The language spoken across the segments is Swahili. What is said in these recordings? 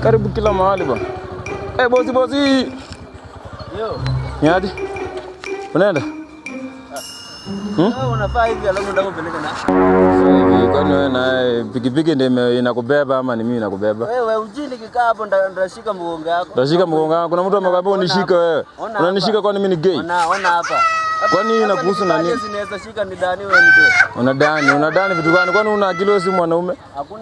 Karibu kila mahali bwana. Bosi. Yo. Niaje? Unaenda? Unafaa hivi alafu ndio unapeleka na. Hivi kwani wewe na pikipiki ndio inakubeba ama ni mimi nakubeba? Wewe ujini kikaa hapo ndashika mgongo wako. Ndashika mgongo wangu. Kuna mtu amekwambia unishike wewe. Unanishika kwani mimi ni gay? Ona hapa. Kwani inakuhusu nani? Sinaweza shika ni Dani wewe ni gay. Unadani vitu gani? Kwani una akili si mwanaume?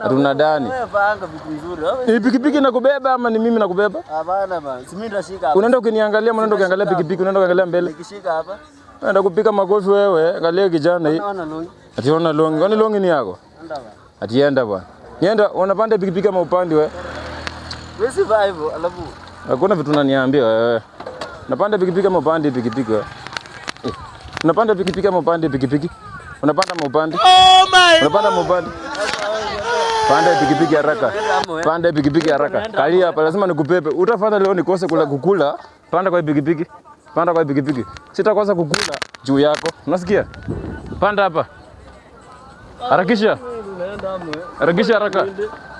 Hakuna Dani. Wewe faanga vitu nzuri. Ni pikipiki nakubeba ama ni mimi nakubeba? Hapana bana. Si mimi ndashika hapa. Unaenda ukiniangalia, unaenda ukiangalia pikipiki, unaenda ukiangalia mbele. Nikishika hapa. Naenda kupika makofi wewe. Angalia kijana hii. Ona longi. Ati ona longi. Kwani longi ni yako? Anda bana. Ati enda bwana. Nienda unapanda pikipiki ama upande wewe? Wewe si vibe alafu. Hakuna vitu unaniambia wewe. Unapanda pikipiki ama upande pikipiki wewe? Unapanda pikipiki ama upande pikipiki? Unapanda ama upande? Oh my. Unapanda ama upande? Panda pikipiki haraka. Panda pikipiki haraka. Kalia hapa lazima nikupepe. Utafanya leo nikose kukula. Panda kwa pikipiki. Panda kwa pikipiki. Sitakosa kukula juu yako. Unasikia? Panda hapa. Harakisha. Harakisha haraka.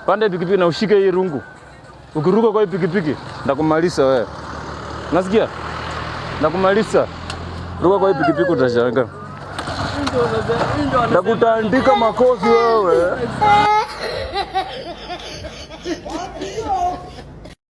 Panda pikipiki na ushike hii rungu. Ukiruka kwa pikipiki ndakumaliza wewe. Unasikia? Ndakumaliza. Ruka kwa pikipiki utashangaa. Nakutandika makofi wewe.